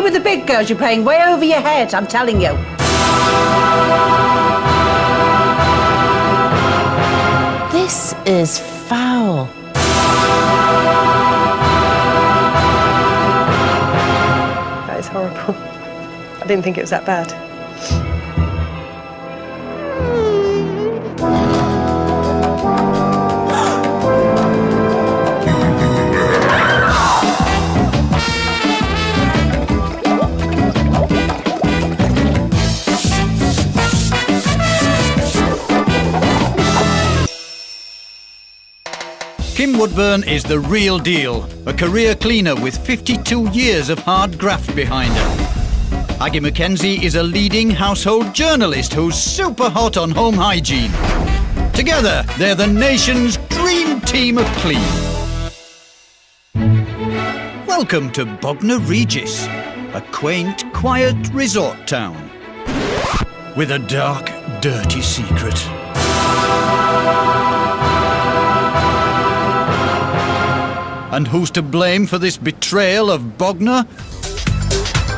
with the big girls, you're playing way over your head, I'm telling you. This is foul. That is horrible. I didn't think it was that bad. Kim Woodburn is the real deal, a career cleaner with 52 years of hard graft behind her. Aggie Mackenzie is a leading household journalist who's super hot on home hygiene. Together, they're the nation's dream team of clean. Welcome to Bagnor, Regis, a quaint, quiet resort town with a dark, dirty secret. And who's to blame for this betrayal of Bagnor?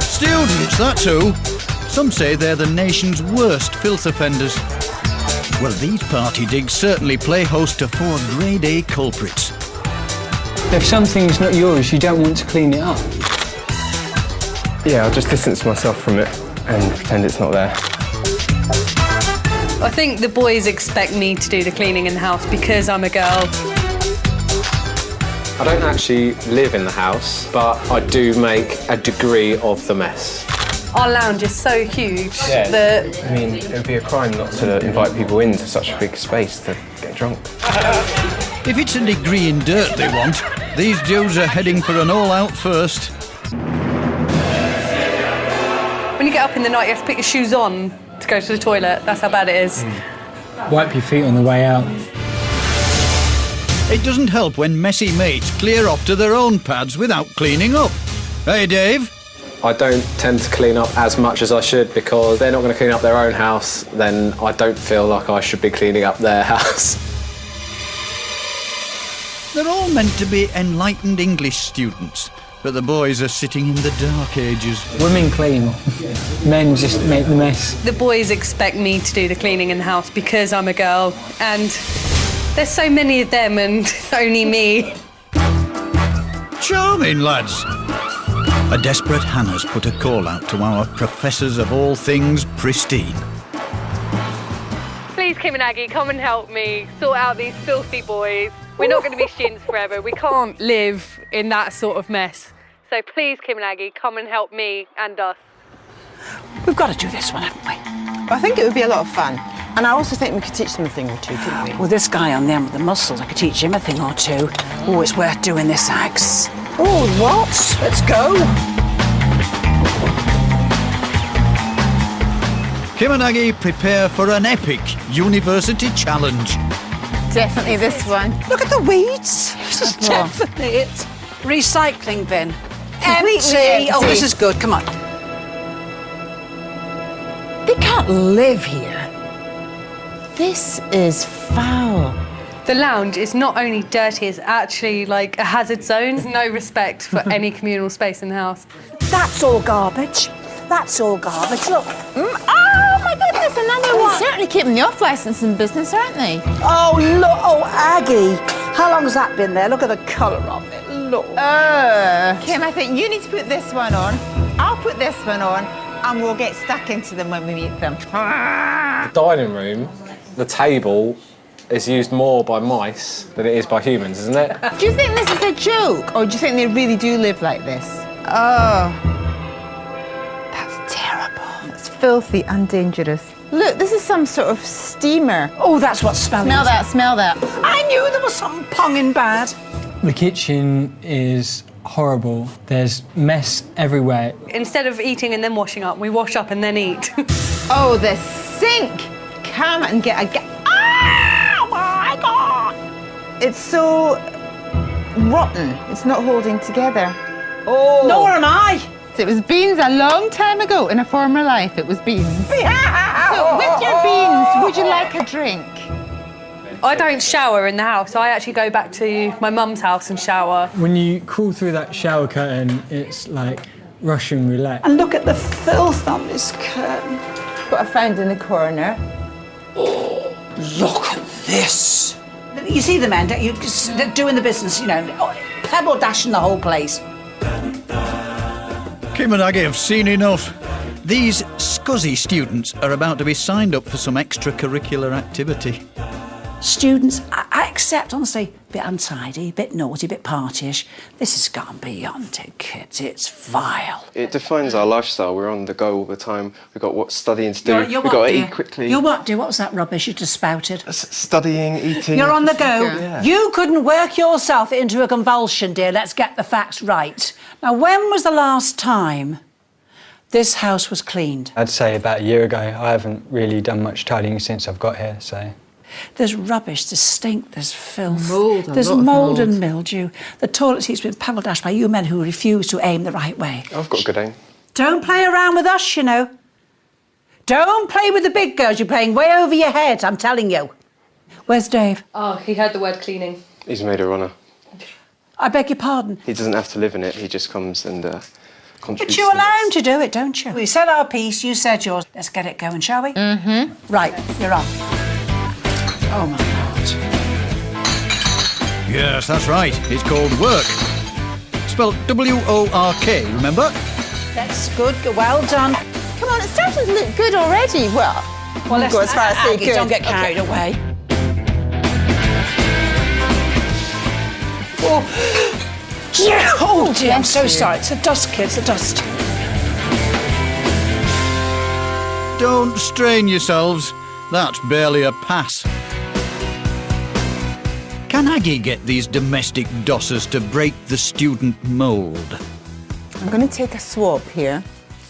Students, that's who. Some say they're the nation's worst filth offenders. Well, these party digs certainly play host to 4 grade A culprits. If something's not yours, you don't want to clean it up. Yeah, I'll just distance myself from it and pretend it's not there. I think the boys expect me to do the cleaning in the house because I'm a girl. I don't actually live in the house, but I do make a degree of the mess. Our lounge is so huge that... I mean, it would be a crime not to invite people into such a big space to get drunk. If it's a degree in dirt they want, these dudes are heading for an all-out first. When you get up in the night, you have to put your shoes on to go to the toilet. That's how bad it is. Wipe your feet on the way out. It doesn't help when messy mates clear off to their own pads without cleaning up. Hey, Dave? I don't tend to clean up as much as I should because they're not going to clean up their own house, then I don't feel like I should be cleaning up their house. They're all meant to be enlightened English students, but the boys are sitting in the dark ages. Women clean, men just make the mess. The boys expect me to do the cleaning in the house because I'm a girl, and there's so many of them and only me. Charming, lads. A desperate Hannah's put a call out to our professors of all things pristine. Please, Kim and Aggie, come and help me sort out these filthy boys. We're not going to be students forever. We can't live in that sort of mess. So please, Kim and Aggie, come and help me and us. We've got to do this one, haven't we? I think it would be a lot of fun. And I also think we could teach them a thing or two, couldn't we? Well, this guy on there with the muscles, I could teach him a thing or two. Oh, it's worth doing this, Ags. Oh, what? Let's go. Kim and Aggie prepare for an epic university challenge. Definitely this one. Look at the weeds. This is definitely it. Recycling bin. Empty. Oh, this is good. Come on. They can't live here. This is foul. The lounge is not only dirty, it's actually like a hazard zone. There's no respect for any communal space in the house. That's all garbage. That's all garbage. Look. Oh, my goodness, another one. Certainly keeping the off-licence in business, aren't they? Oh, look. Oh, Aggie. How long has that been there? Look at the colour of it. Look. Kim, I think you need to put this one on. I'll put this one on, and we'll get stuck into them when we meet them. The dining room, the table, is used more by mice than it is by humans, isn't it? Do you think this is a joke, or do you think they really do live like this? Oh. That's terrible. It's filthy and dangerous. Look, this is some sort of steamer. Oh, that's what's smelling. Smell that, smell that. I knew there was something ponging bad. The kitchen is horrible. There's mess everywhere. Instead of eating and then washing up, we wash up and then eat. Oh, the sink! Come and get a... Oh, my God! It's so rotten. It's not holding together. Oh. Nor am I. So it was beans a long time ago. In a former life, it was beans. So with your beans, would you like a drink? I don't shower in the house. I actually go back to my mum's house and shower. When you crawl through that shower curtain, it's like Russian roulette. And look at the filth on this curtain. What I found in the corner. Look at this. You see the men, don't you? Just doing the business, you know, pebble dashing the whole place. Kim and Aggie have seen enough. These scuzzy students are about to be signed up for some extracurricular activity. Students, I accept, honestly, a bit untidy, a bit naughty, a bit partyish. This has gone beyond it, kids. It's vile. It defines our lifestyle. We're on the go all the time. We've got what studying to do. You're We've what, got to dear? eat quickly. You're what, dear? What was that rubbish you just spouted? Studying, eating. You're on the go. Yeah. You couldn't work yourself into a convulsion, dear. Let's get the facts right. Now, when was the last time this house was cleaned? I'd say about a year ago. I haven't really done much tidying since I've got here, so... There's rubbish, there's stink, there's filth. Mould, there's a lot of mould and mould. mildew. The toilet seat's been pebble dashed by you men who refuse to aim the right way. I've got good aim. Don't play around with us, you know. Don't play with the big girls. You're playing way over your head, I'm telling you. Where's Dave? Oh, he heard the word cleaning. He's made a runner. I beg your pardon. He doesn't have to live in it. He just comes and contributes. But you allow him to do it, don't you? We said our piece, you said yours. Let's get it going, shall we? Mm-hmm. Right, you're on. Oh, my God. Yes, that's right. It's called work. Spelled W-O-R-K, remember? That's good. Well done. Come on, it's starting to look good already. Well, let's go as far as say Aggie, good. don't get carried away. Oh, dear, I'm so sorry. It's the dust, kids, the dust. Don't strain yourselves. That's barely a pass. Can Aggie get these domestic dossers to break the student mould? I'm going to take a swab here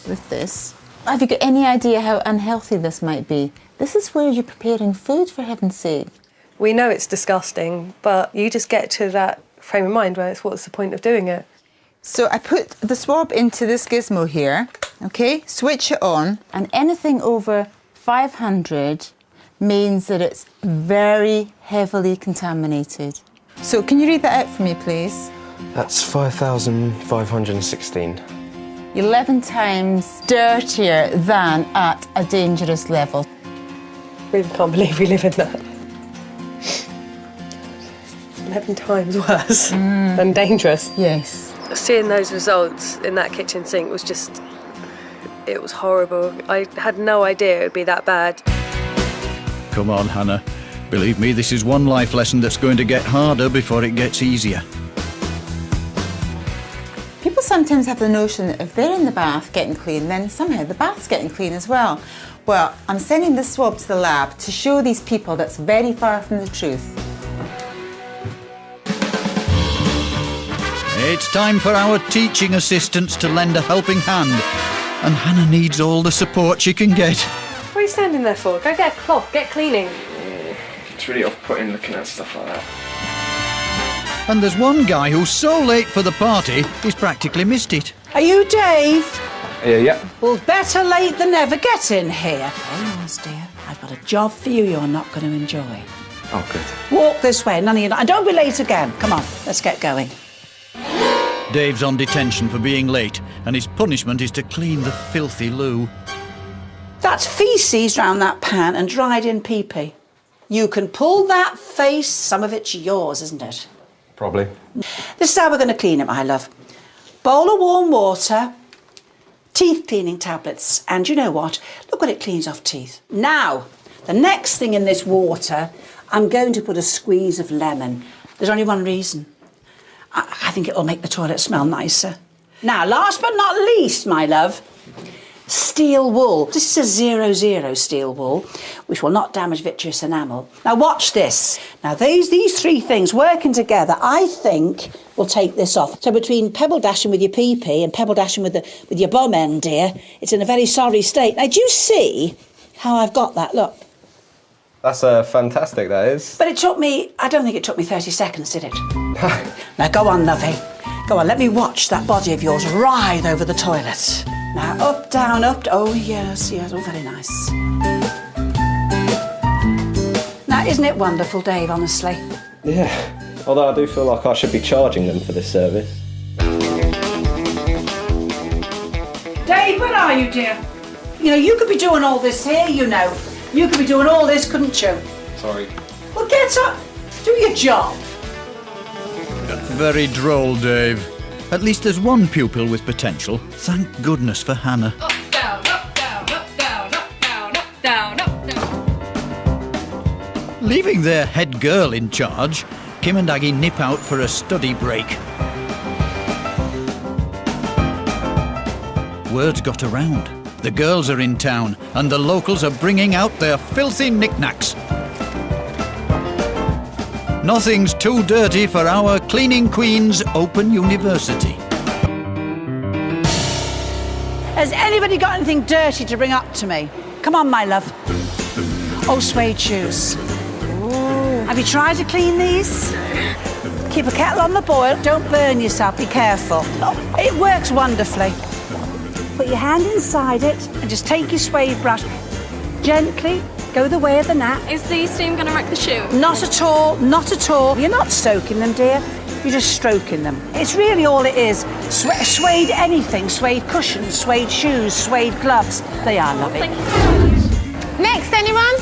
with this. Have you got any idea how unhealthy this might be? This is where you're preparing food, for heaven's sake. We know it's disgusting, but you just get to that frame of mind where it's what's the point of doing it? So I put the swab into this gizmo here, okay? Switch it on, and anything over 500 means that it's very heavily contaminated. So can you read that out for me, please? That's 5,516. 11 times dirtier than at a dangerous level. Really can't believe we live in that. 11 times worse than dangerous. Yes. Seeing those results in that kitchen sink was just, it was horrible. I had no idea it would be that bad. Come on, Hannah. Believe me, this is one life lesson that's going to get harder before it gets easier. People sometimes have the notion that if they're in the bath getting clean, then somehow the bath's getting clean as well. Well, I'm sending this swab to the lab to show these people that's very far from the truth. It's time for our teaching assistants to lend a helping hand. And Hannah needs all the support she can get. What are you standing there for? Go get a cloth, get cleaning. It's really off-putting looking at stuff like that. And there's one guy who's so late for the party, he's practically missed it. Are you Dave? Yeah. Well, better late than never. Get in here. Oh, yes, dear. I've got a job for you you're not going to enjoy. Oh, good. Walk this way, none of you. And don't be late again. Come on, let's get going. Dave's on detention for being late, and his punishment is to clean the filthy loo. That's faeces round that pan and dried in pee-pee. You can pull that face, some of it's yours, isn't it? Probably. This is how we're going to clean it, my love. Bowl of warm water, teeth cleaning tablets, and you know what? Look what it cleans off teeth. Now, the next thing in this water, I'm going to put a squeeze of lemon. There's only one reason. I think it'll make the toilet smell nicer. Now, last but not least, my love, steel wool. This is a 00 steel wool, which will not damage vitreous enamel. Now, watch this. Now, these three things working together, I think, will take this off. So between pebble dashing with your pee-pee and pebble dashing with your bum end, dear, it's in a very sorry state. Now, do you see how I've got that? Look. That's fantastic, that is. But it took me, I don't think it took me 30 seconds, did it? Now, go on, lovey. Go on, let me watch that body of yours writhe over the toilet. Now, up, down, up. Oh, yes, all very nice. Now, isn't it wonderful, Dave, honestly? Yeah, although I do feel like I should be charging them for this service. are you, dear? You know, you could be doing all this here, you know. You could be doing all this, couldn't you? Sorry. Well, get up. Do your job. Very droll, Dave. At least there's one pupil with potential. Thank goodness for Hannah. Up, down, up, down, up, down, up, down, up, down, up, down. Leaving their head girl in charge, Kim and Aggie nip out for a study break. Word's got around. The girls are in town and the locals are bringing out their filthy knickknacks. Nothing's too dirty for our Cleaning Queen's Open University. Has anybody got anything dirty to bring up to me? Come on, my love. Oh, suede shoes. Ooh. Have you tried to clean these? Keep a kettle on the boil. Don't burn yourself. Be careful. Oh, it works wonderfully. Put your hand inside it and just take your suede brush. Gently go the way of the gnat. Is the steam going to wreck the shoe? Not at all, not at all. You're not soaking them, dear. You're just stroking them. It's really all it is. Suede anything, suede cushions, suede shoes, suede gloves. They are lovely. Thank you. Next, anyone?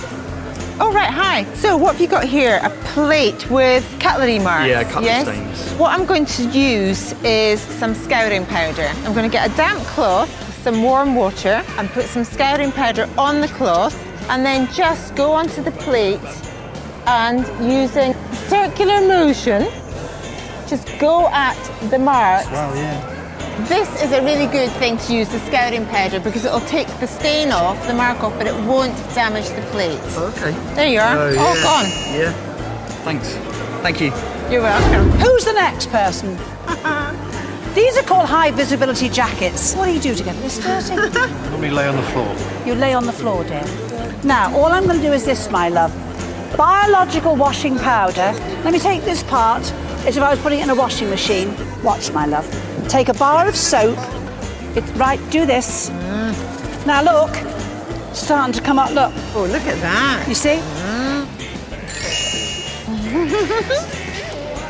Oh, right, hi. So what have you got here? A plate with cutlery marks? Yeah, cutlery stains. What I'm going to use is some scouring powder. I'm going to get a damp cloth with some warm water and put some scouring powder on the cloth and then just go onto the plate and using circular motion, just go at the marks. Wow, yeah. This is a really good thing to use, the scouring powder, because it'll take the stain off, the mark off, but it won't damage the plate. Okay. There you are, Oh, all yeah. gone. Yeah. Thanks. Thank you. You're welcome. Who's the next person? These are called high visibility jackets. What do you do to get this dirty? Let me lay on the floor. You lay on the floor, dear. Now, all I'm going to do is this, my love. Biological washing powder. Let me take this part as if I was putting it in a washing machine. Watch, my love. Take a bar of soap. Right, do this. Now, look. Starting to come up, look. Oh, look at that. You see?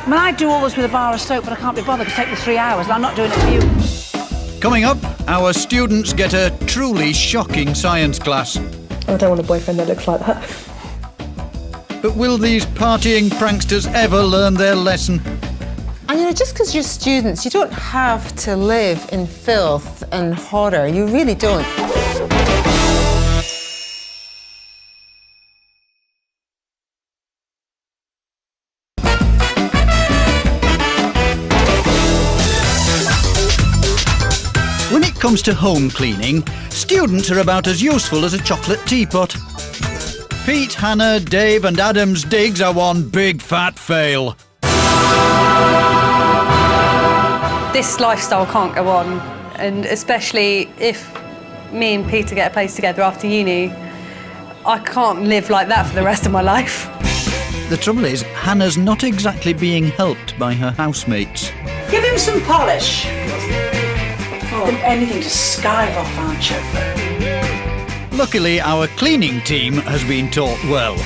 I mean, I do all this with a bar of soap, but I can't be bothered. It'll take me 3 hours, and I'm not doing it for you. Coming up, our students get a truly shocking science class. I don't want a boyfriend that looks like that. But will these partying pranksters ever learn their lesson? And you know, just because you're students, you don't have to live in filth and horror. You really don't. When it comes to home cleaning, students are about as useful as a chocolate teapot. Pete, Hannah, Dave and Adam's digs are one big fat fail. This lifestyle can't go on, and especially if me and Peter get a place together after uni, I can't live like that for the rest of my life. The trouble is, Hannah's not exactly being helped by her housemates. Give him some polish. Oh, anything to skive off, aren't you? Luckily, our cleaning team has been taught well.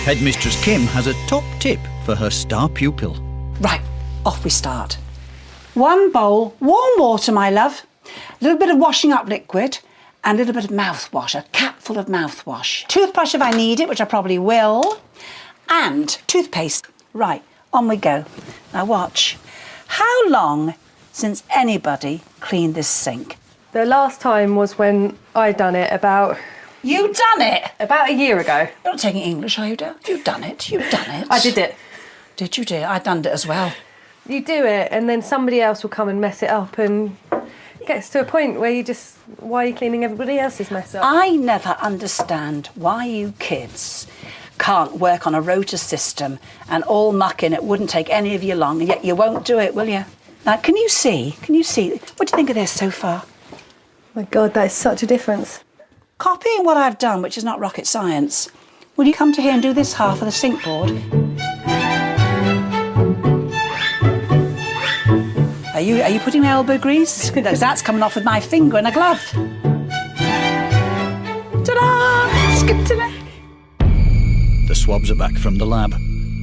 Headmistress Kim has a top tip for her star pupil. Right, off we start. 1 bowl, warm water, my love, a little bit of washing up liquid and a little bit of mouthwash, a capful of mouthwash. Toothbrush if I need it, which I probably will, and toothpaste. Right, on we go. Now watch. How long since anybody cleaned this sink? The last time was when I done it about You done it? a year ago. You're not taking English, are you, dear? You've done it, you've done it. I did it. Did you, dear? I done it as well. You do it, and then somebody else will come and mess it up, and it gets to a point where you just, why are you cleaning everybody else's mess up? I never understand why you kids can't work on a rota system and all muck in. It wouldn't take any of you long, and yet you won't do it, will you? Now, can you see? What do you think of this so far? My God, that is such a difference. Copying what I've done, which is not rocket science. Will you come to here and do this half of the sink board? Are you putting my elbow grease? Because that's coming off with my finger in a glove. Ta-da! Skip to me. The swabs are back from the lab.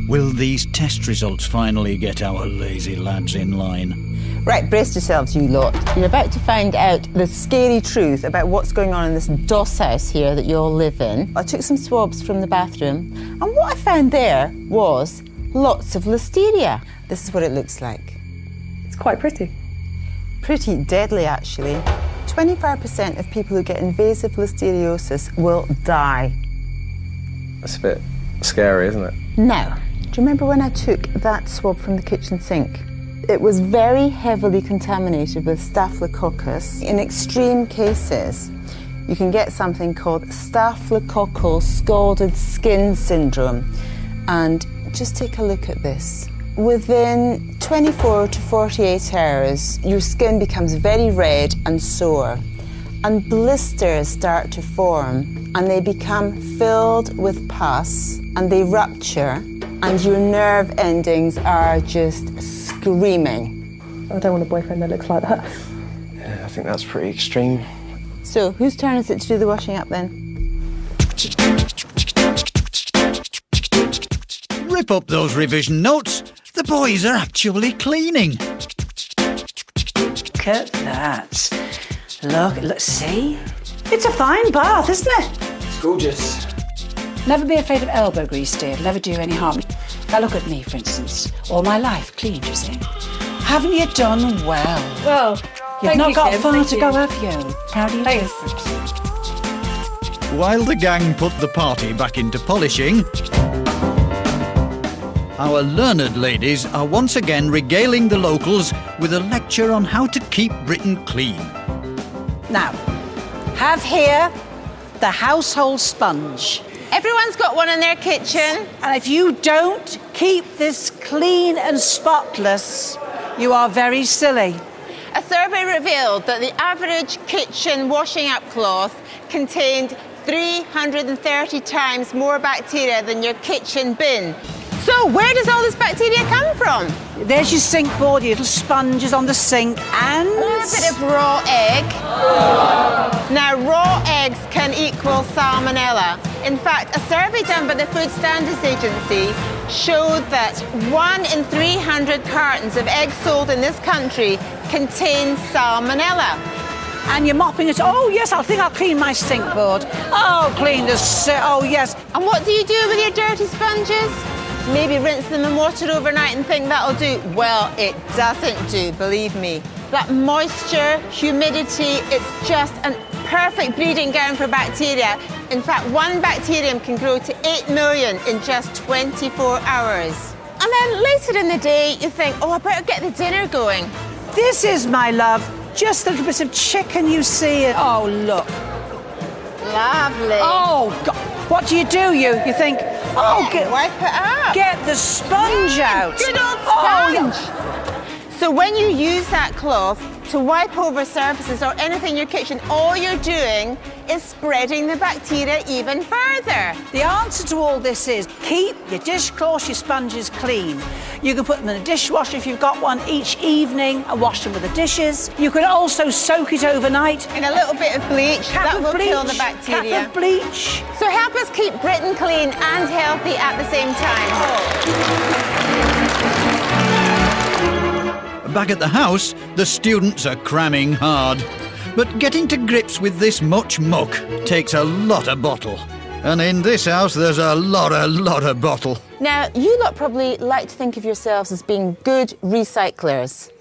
Will these test results finally get our lazy lads in line? Right, brace yourselves, you lot. You're about to find out the scary truth about what's going on in this doss house here that you all live in. I took some swabs from the bathroom, and what I found there was lots of listeria. This is what it looks like. It's quite pretty. Pretty deadly, actually. 25% of people who get invasive listeriosis will die. That's a bit scary, isn't it? Now, do you remember when I took that swab from the kitchen sink? It was very heavily contaminated with Staphylococcus. In extreme cases, you can get something called staphylococcal scalded skin syndrome. And just take a look at this. Within 24 to 48 hours, your skin becomes very red and sore, and blisters start to form, and they become filled with pus, and they rupture, and your nerve endings are just screaming. I don't want a boyfriend that looks like that. Yeah, I think that's pretty extreme. So, whose turn is it to do the washing up then? Rip up those revision notes. The boys are actually cleaning. Look at that. Look, see? It's a fine bath, isn't it? It's gorgeous. Never be afraid of elbow grease, dear. It'll never do you any harm. Now look at me, for instance. All my life clean, you see. Haven't you done well? Well, You've not got Kim, far thank to you. go, have you? Proud of you, Thanks. too. While the gang put the party back into polishing, our learned ladies are once again regaling the locals with a lecture on how to keep Britain clean. Now, have here the household sponge. Everyone's got one in their kitchen. And if you don't keep this clean and spotless, you are very silly. A survey revealed that the average kitchen washing up cloth contained 330 times more bacteria than your kitchen bin. So where does all this bacteria come from? There's your sink board, your little sponges on the sink, and A bit of raw egg. Now, raw eggs can equal salmonella. In fact, a survey done by the Food Standards Agency showed that 1 in 300 cartons of eggs sold in this country contain salmonella. and you're mopping it. Oh yes, I think I'll clean my sink board. Oh, clean the oh yes. And what do you do with your dirty sponges? Maybe rinse them in water overnight and think that'll do. Well, it doesn't do, believe me. That moisture, humidity, it's just a perfect breeding ground for bacteria. In fact, one bacterium can grow to 8 million in just 24 hours. And then later in the day, you think, oh, I better get the dinner going. This is, my love, just a little bit of chicken you see. Oh, look. Lovely. Oh, God. What do? You think, oh, wipe it up. Get the sponge out. Good old Oh, sponge. So when you use that cloth to wipe over surfaces or anything in your kitchen, all you're doing is spreading the bacteria even further. The answer to all this is keep your dishcloths, your sponges clean. You can put them in a dishwasher if you've got one each evening and wash them with the dishes. You can also soak it overnight. In a little bit of bleach, that will kill the Cap bacteria. of bleach. So help us keep Britain clean and healthy at the same time. Back at the house, the students are cramming hard. But getting to grips with this much muck takes a lot of bottle. And in this house, there's a lot of bottle. Now, you lot probably like to think of yourselves as being good recyclers.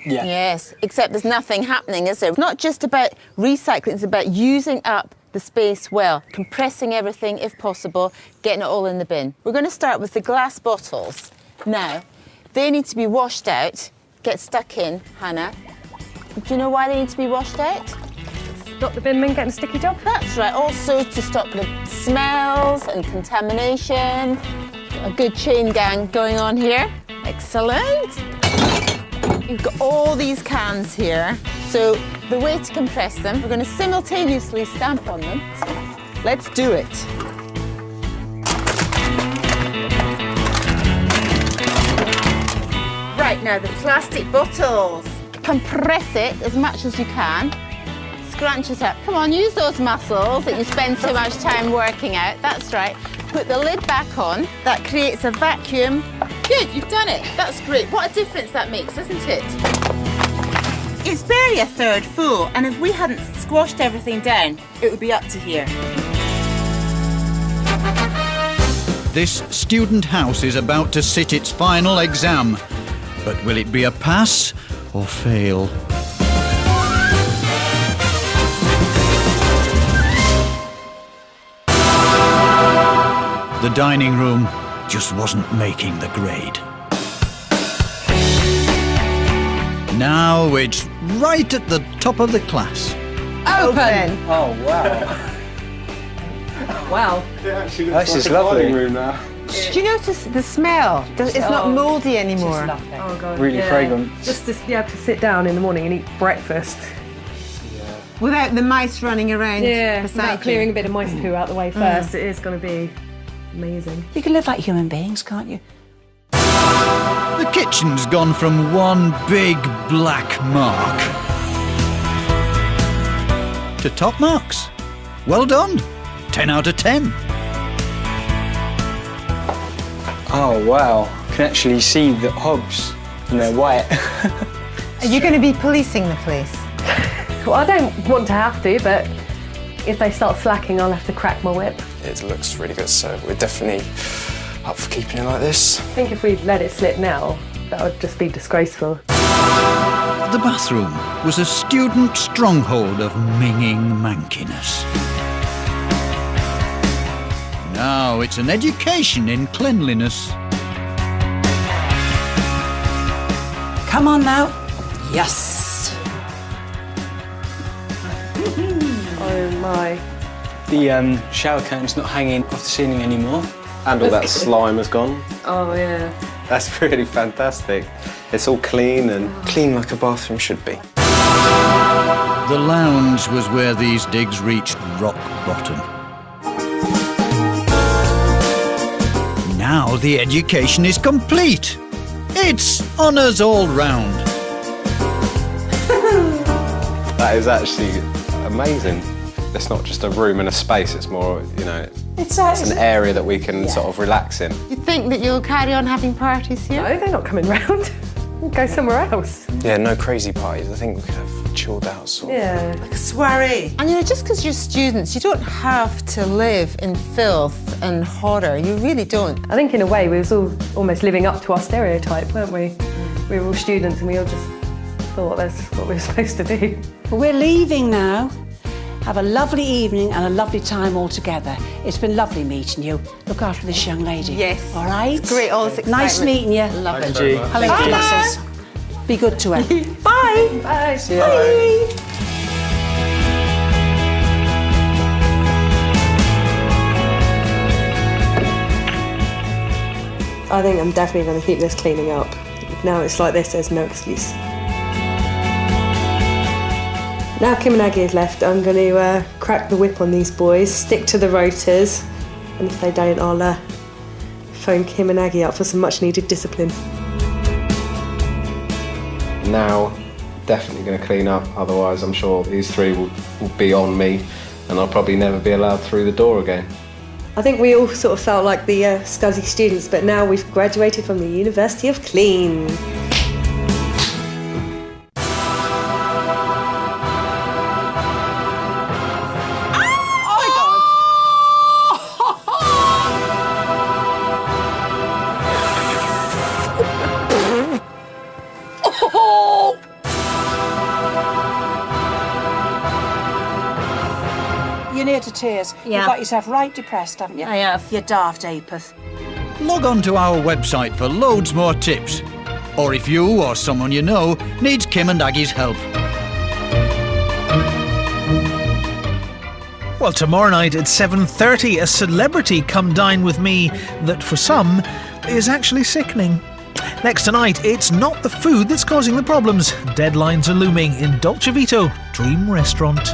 Yeah. Yes, except there's nothing happening, is there? It's not just about recycling, it's about using up the space well, compressing everything if possible, getting it all in the bin. We're going to start with the glass bottles. Now, they need to be washed out, get stuck in, Hannah. Do you know why they need to be washed out? Stop the bin men getting a sticky job. That's right, also to stop the smells and contamination. A good chain gang going on here. Excellent. You've got all these cans here. So the way to compress them, we're going to simultaneously stamp on them. Let's do it. Right, now the plastic bottles. Compress it as much as you can. Scrunch it up. Come on, use those muscles that you spend so much time working out. That's right. put the lid back on. That creates a vacuum. Good, you've done it. That's great. What a difference that makes, isn't it? It's barely a third full, and if we hadn't squashed everything down, it would be up to here. This student house is about to sit its final exam. But will it be a pass or fail? The dining room just wasn't making the grade. Now it's right at the top of the class. Open! Oh, wow. Wow. This is lovely. Room now. Do you notice the smell? It's not mouldy anymore. Oh god. Really fragrant. Just to be able to sit down in the morning and eat breakfast. Without the mice running around Yeah. beside Without you. clearing a bit of mice poo out the way first, it is going to be amazing. You can live like human beings, can't you? The kitchen's gone from one big black mark to top marks. Well done. 10 out of 10. Oh, wow. You can actually see the hobs, and they're white. Are you going to be policing the place? Well, I don't want to have to, but if they start slacking, I'll have to crack my whip. It looks really good, so we're definitely up for keeping it like this. I think if we let it slip now, that would just be disgraceful. The bathroom was a student stronghold of minging mankiness. Now it's an education in cleanliness. Come on now. Yes. Oh my. The shower curtain's not hanging off the ceiling anymore. And all that slime has gone. Oh yeah. That's really fantastic. It's all clean and Clean like a bathroom should be. The lounge was where these digs reached rock bottom. Now the education is complete. It's honours all round. that is actually amazing. It's not just a room and a space, it's more, you know, it's an area that we can sort of relax in. You think that you'll carry on having parties here? No, they're not coming round. We'll go somewhere else. Yeah, no crazy parties. I think we could have chilled out sort of. Yeah. Like a soiree. And you know, just because you're students, you don't have to live in filth and horror. You really don't. I think in a way we was all almost living up to our stereotype, weren't we? We were all students and we all just thought that's what we were supposed to do. Well, we're leaving now. Have a lovely evening and a lovely time all together. It's been lovely meeting you. Look after this young lady. Yes. All right? It's great, all this excitement. Nice meeting you. Love it. Hello, glasses. Be good to her. Bye. Bye. See you. Bye. I think I'm definitely going to keep this cleaning up. Now it's like this, there's no excuse. Now Kim and Aggie is left, I'm going to crack the whip on these boys, stick to the rotors, and if they don't, I'll phone Kim and Aggie up for some much needed discipline. Now, definitely going to clean up, otherwise I'm sure these three will be on me and I'll probably never be allowed through the door again. I think we all sort of felt like the scuzzy students, but now we've graduated from the University of Clean. You're near to tears. Yeah. You've got yourself right depressed, haven't you? I have. You daft apeth. Log on to our website for loads more tips. Or if you or someone you know needs Kim and Aggie's help. Well, tomorrow night at 7:30, a celebrity come dine with me that for some is actually sickening. Next tonight, it's not the food that's causing the problems. Deadlines are looming in Dolce Vito Dream Restaurant.